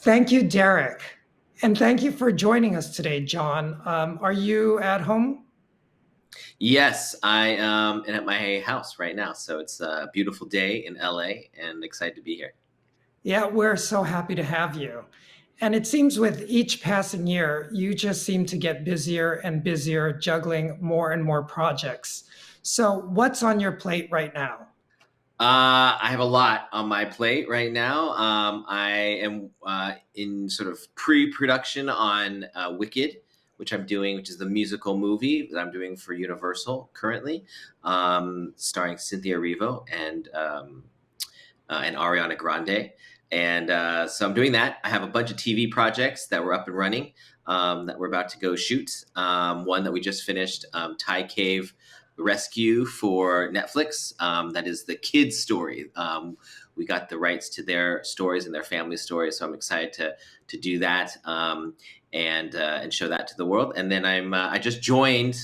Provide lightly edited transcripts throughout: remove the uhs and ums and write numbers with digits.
Thank you, Derek. And thank you for joining us today, John. Are you at home? Yes, I am at my house right now. So it's a beautiful day in LA and excited to be here. Yeah, we're so happy to have you. And it seems with each passing year, you just seem to get busier and busier, juggling more and more projects. So, what's on your plate right now? I have a lot on my plate right now. I am in sort of pre-production on Wicked, which I'm doing, which is the musical movie that I'm doing for Universal currently, starring Cynthia Erivo and Ariana Grande. And so I'm doing that. I have a bunch of TV projects that were up and running that we're about to go shoot. One that we just finished, Thai Cave Rescue for Netflix. That is the kids' story. We got the rights to their stories and their family stories, so I'm excited to do that and show that to the world. And then I just joined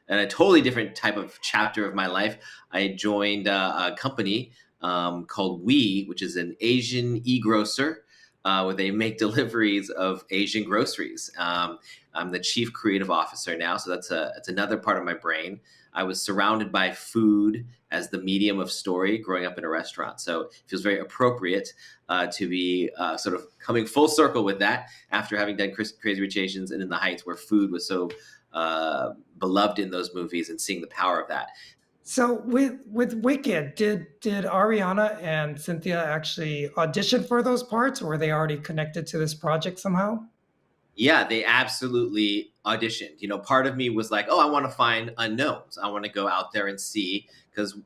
a totally different type of chapter of my life. I joined a company called We, which is an Asian e-grocer where they make deliveries of Asian groceries. I'm the chief creative officer now, so that's another part of my brain. I was surrounded by food as the medium of story growing up in a restaurant, so it feels very appropriate to be sort of coming full circle with that after having done Crazy Rich Asians and In the Heights, where food was so beloved in those movies, and seeing the power of that. So, with Wicked, did Ariana and Cynthia actually audition for those parts, or were they already connected to this project somehow? Yeah, they absolutely auditioned. Part of me was like, oh, I want to find unknowns. I want to go out there and see, because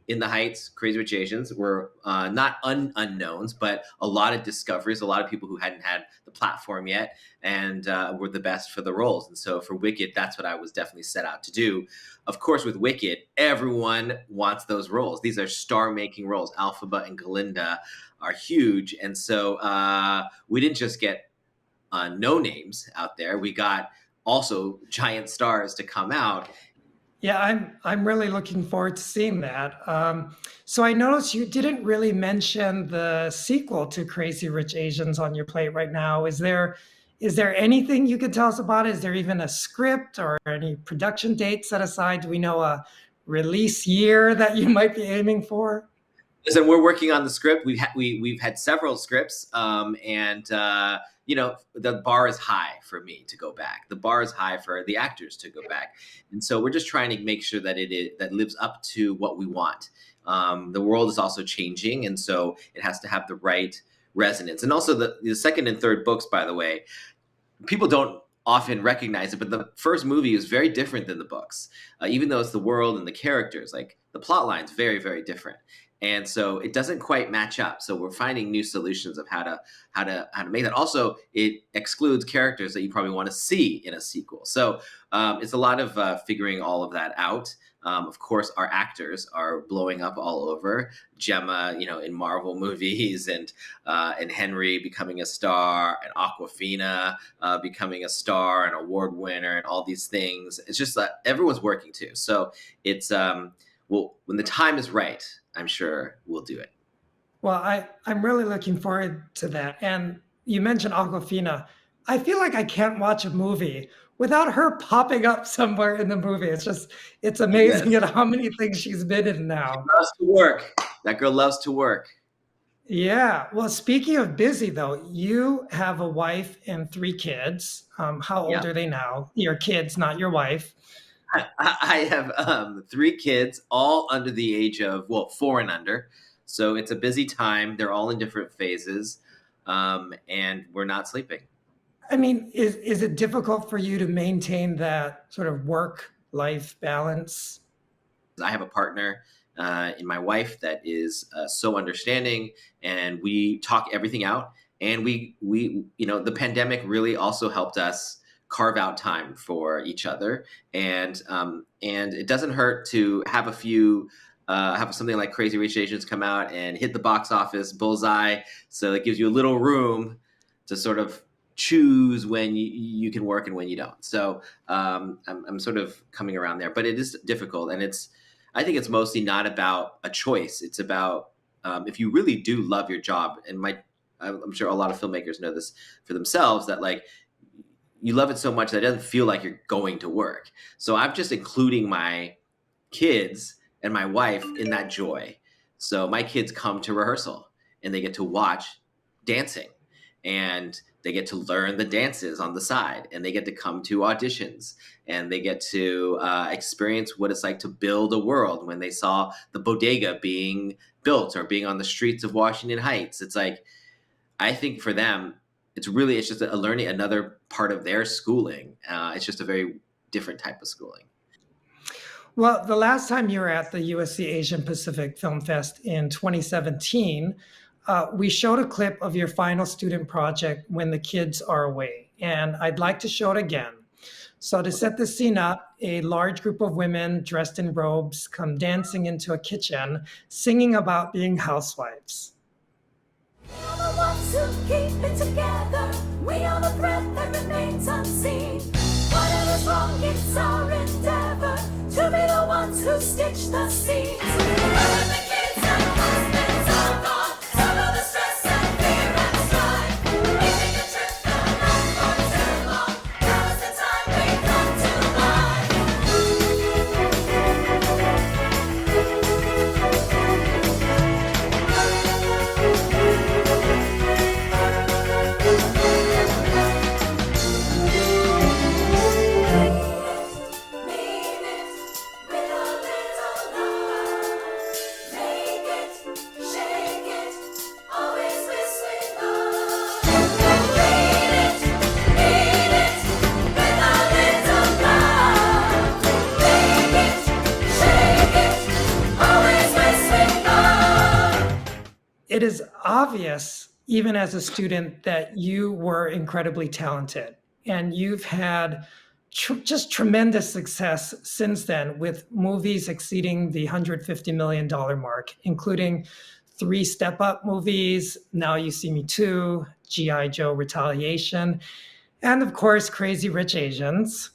In the Heights, Crazy Rich Asians were not unknowns, but a lot of discoveries, a lot of people who hadn't had the platform yet and were the best for the roles. And so for Wicked, that's what I was definitely set out to do. Of course, with Wicked, everyone wants those roles. These are star-making roles. Alphaba and Galinda are huge. And so we didn't just get no names out there. We got also giant stars to come out. Yeah, I'm really looking forward to seeing that. So I noticed you didn't really mention the sequel to Crazy Rich Asians on your plate right now. Is there anything you could tell us about it? Is there even a script or any production date set aside? Do we know a release year that you might be aiming for? Listen, we're working on the script. We've had several scripts, and the bar is high for me to go back. The bar is high for the actors to go back, and so we're just trying to make sure that that lives up to what we want. The world is also changing, and so it has to have the right resonance. And also the second and third books, by the way, people don't often recognize it, but the first movie is very different than the books. Even though it's the world and the characters, like the plot line's very, very different. And so it doesn't quite match up. So we're finding new solutions of how to make that. Also, it excludes characters that you probably want to see in a sequel. So it's a lot of figuring all of that out. Of course, our actors are blowing up all over. Gemma, in Marvel movies, and Henry becoming a star, and Aquafina becoming a star, an award winner, and all these things. It's just that everyone's working too. So it's well, when the time is right, I'm sure we'll do it. Well, I'm really looking forward to that. And you mentioned Aquafina. I feel like I can't watch a movie without her popping up somewhere in the movie. It's amazing Yes, at how many things she's been in now. loves to work. That girl loves to work. Yeah. Well, speaking of busy, though, you have a wife and three kids. How old Yeah. are they now? Your kids, not your wife. I have three kids, all under the age of, well, four and under. So it's a busy time. They're all in different phases, and we're not sleeping. I mean, is it difficult for you to maintain that sort of work life balance? I have a partner in my wife that is so understanding, and we talk everything out. And the pandemic really also helped us carve out time for each other, and it doesn't hurt to have have something like Crazy Rich Asians come out and hit the box office bullseye. So it gives you a little room to sort of choose when you can work and when you don't. So I'm sort of coming around there, but it is difficult, and I think it's mostly not about a choice. It's about if you really do love your job. And I'm sure a lot of filmmakers know this for themselves, that like you love it so much that it doesn't feel like you're going to work. So I'm just including my kids and my wife in that joy. So my kids come to rehearsal and they get to watch dancing, and they get to learn the dances on the side, and they get to come to auditions, and they get to experience what it's like to build a world when they saw the bodega being built or being on the streets of Washington Heights. It's like, I think for them, it's just a learning, another part of their schooling. It's just a very different type of schooling. Well, the last time you were at the USC Asian Pacific Film Fest in 2017, we showed a clip of your final student project, When the Kids Are Away, and I'd like to show it again. So to set the scene up, a large group of women dressed in robes come dancing into a kitchen, singing about being housewives. We are the ones who keep it together. We are the thread that remains unseen. Whatever's wrong, it's our endeavor to be the ones who stitch the seams. When the kids and husbands are gone, some of the stress and fear and strife. We take a trip and not for too long. Now is the time we come to It is obvious, even as a student, that you were incredibly talented, and you've had just tremendous success since then, with movies exceeding the $150 million mark, including 3 Step Up movies, Now You See Me Too, G.I. Joe Retaliation, and of course, Crazy Rich Asians.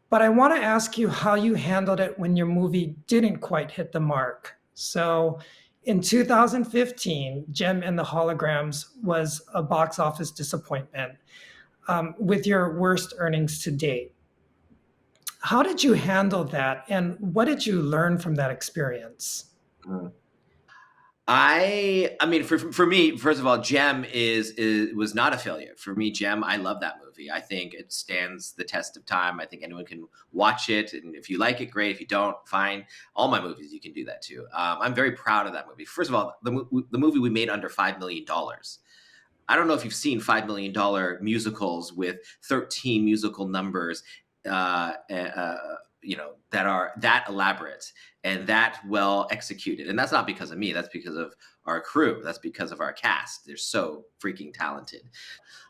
But I want to ask you how you handled it when your movie didn't quite hit the mark. So in 2015, Gem and the Holograms was a box office disappointment, with your worst earnings to date. How did you handle that, and what did you learn from that experience? I mean, for me, first of all, Gem was not a failure. For me, Gem, I love that movie. I think it stands the test of time. I think anyone can watch it, and if you like it, great. If you don't, fine. All my movies, you can do that too. I'm very proud of that movie. First of all, the movie we made under $5 million. I don't know if you've seen $5 million musicals with 13 musical numbers, that are that elaborate and that well executed. And that's not because of me. That's because of our crew. That's because of our cast. They're so freaking talented.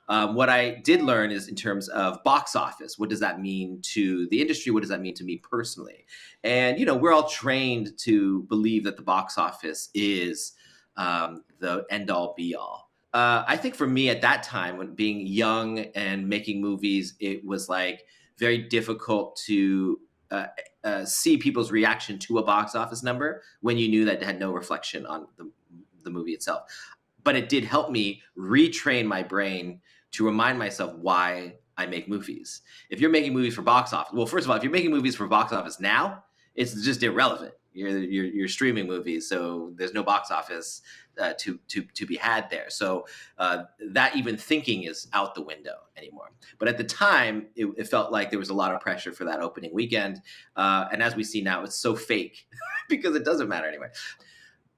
What I did learn is in terms of box office, what does that mean to the industry? What does that mean to me personally? And, we're all trained to believe that the box office is the end all be all. I think for me at that time, when being young and making movies, it was like very difficult to see people's reaction to a box office number when you knew that it had no reflection on the movie itself. But it did help me retrain my brain to remind myself why I make movies. If you're making movies for box office, well, first of all, if you're making movies for box office now, it's just irrelevant. You're streaming movies, so there's no box office to be had there. So that even thinking is out the window anymore. But at the time, it felt like there was a lot of pressure for that opening weekend. And as we see now, it's so fake because it doesn't matter anyway.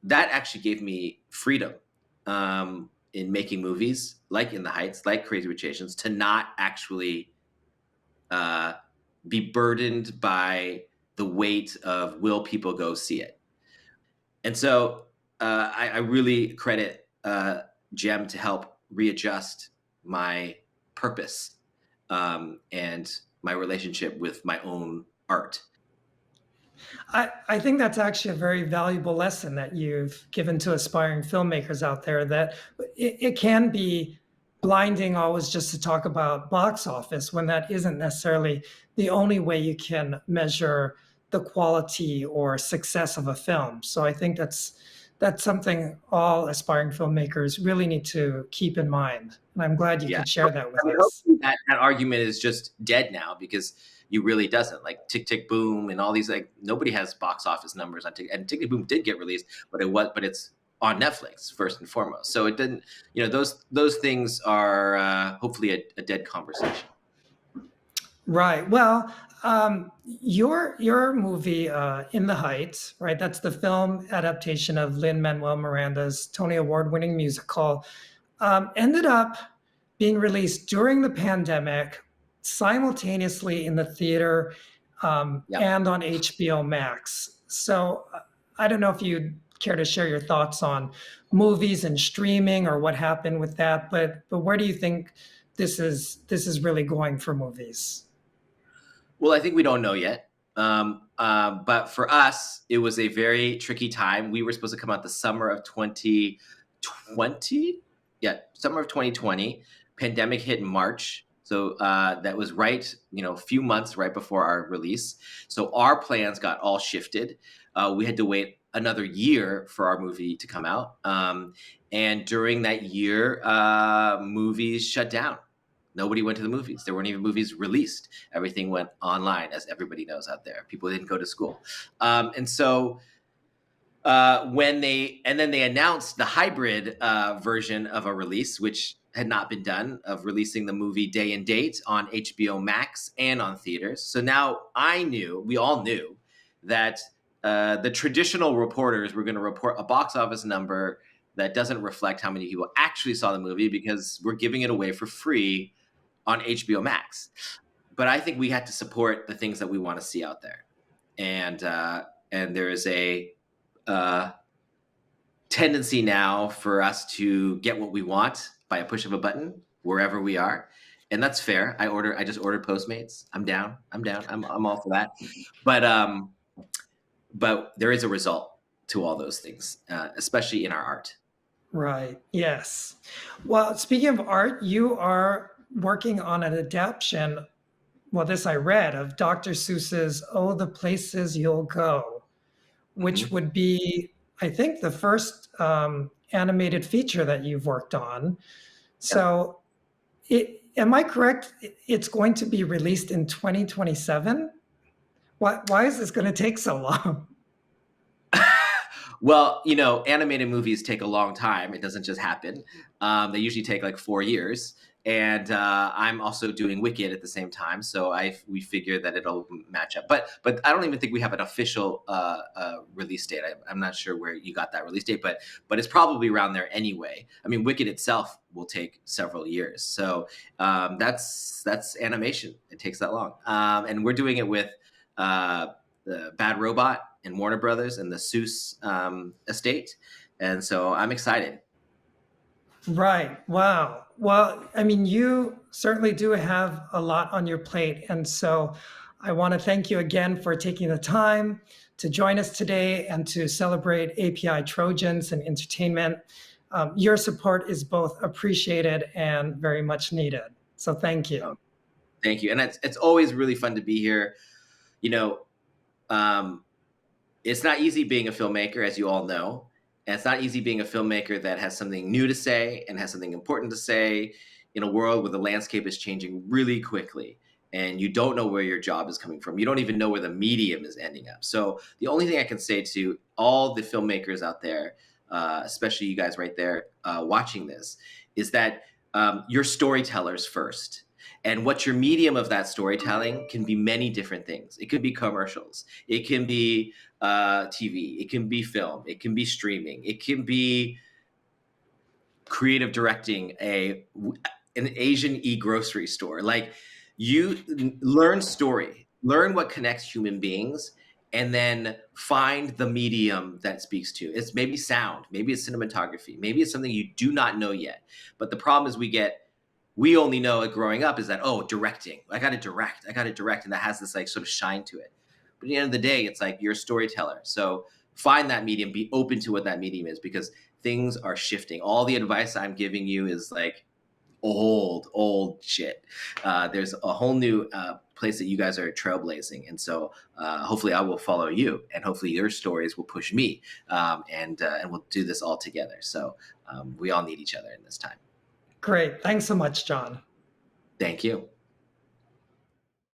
That actually gave me freedom in making movies like In the Heights, like Crazy Rich Asians, to not actually be burdened by the weight of will people go see it. And so I really credit Gem to help readjust my purpose and my relationship with my own art. I think that's actually a very valuable lesson that you've given to aspiring filmmakers out there, that it can be blinding always just to talk about box office when that isn't necessarily the only way you can measure the quality or success of a film. So I think that's something all aspiring filmmakers really need to keep in mind. And I'm glad you Yeah. could share that with I mean, us. hopefully that argument is just dead now because you really doesn't like Tick Tick Boom and all these like nobody has box office numbers on Tick and Tick Tick Boom did get released, but it's on Netflix first and foremost. So it didn't, those things are hopefully a dead conversation. Right. Well, your movie, In the Heights, right? That's the film adaptation of Lin-Manuel Miranda's Tony Award-winning musical. Ended up being released during the pandemic, simultaneously in the theater Yeah. and on HBO Max. So I don't know if you'd care to share your thoughts on movies and streaming or what happened with that, but where do you think this is really going for movies? Well, I think we don't know yet. But for us, it was a very tricky time. We were supposed to come out the summer of 2020. Yeah, summer of 2020. Pandemic hit in March. So that was right, a few months right before our release. So our plans got all shifted. We had to wait another year for our movie to come out. And during that year, movies shut down. Nobody went to the movies. There weren't even movies released. Everything went online, as everybody knows out there. People didn't go to school. And so then they announced the hybrid version of a release, which had not been done, of releasing the movie day and date on HBO Max and on theaters. So now we all knew that the traditional reporters were going to report a box office number that doesn't reflect how many people actually saw the movie because we're giving it away for free on HBO Max. But I think we had to support the things that we want to see out there. And there is a tendency now for us to get what we want by a push of a button wherever we are. And that's fair. I just ordered Postmates. I'm down. I'm all for that. But there is a result to all those things, especially in our art. Right. Yes. Well, speaking of art, you are working on an adaptation. Well, this I read of Dr. Seuss's "Oh, the Places You'll Go," which would be, I think, the first animated feature that you've worked on. So, am I correct? It's going to be released in 2027. Why is this going to take so long? Well, animated movies take a long time. It doesn't just happen. They usually take like 4 years. And I'm also doing Wicked at the same time, so we figure that it'll match up. But I don't even think we have an official release date. I'm not sure where you got that release date, but it's probably around there anyway. I mean, Wicked itself will take several years, so that's animation. It takes that long, and we're doing it with the Bad Robot and Warner Brothers and the Seuss estate, and so I'm excited. Right. Wow. Well, I mean, you certainly do have a lot on your plate. And so I want to thank you again for taking the time to join us today and to celebrate API Trojans and entertainment. Your support is both appreciated and very much needed. So thank you. Thank you. And it's always really fun to be here. It's not easy being a filmmaker, as you all know. And it's not easy being a filmmaker that has something new to say and has something important to say in a world where the landscape is changing really quickly and you don't know where your job is coming from. You don't even know where the medium is ending up. So the only thing I can say to all the filmmakers out there, especially you guys right there watching this, is that you're storytellers first. And what your medium of that storytelling can be many different things. It could be commercials. It can be TV. It can be film. It can be streaming. It can be creative directing an Asian e-grocery store. Like, you learn story, learn what connects human beings, and then find the medium that speaks to you. It's maybe sound, maybe it's cinematography, maybe it's something you do not know yet. But the problem is we only know it growing up is that, directing. I got to direct, and that has this like sort of shine to it. But at the end of the day, it's like you're a storyteller. So find that medium, be open to what that medium is, because things are shifting. All the advice I'm giving you is like old shit. There's a whole new place that you guys are trailblazing. And so hopefully I will follow you, and hopefully your stories will push me, and we'll do this all together. So we all need each other in this time. Great. Thanks so much, Jon. Thank you.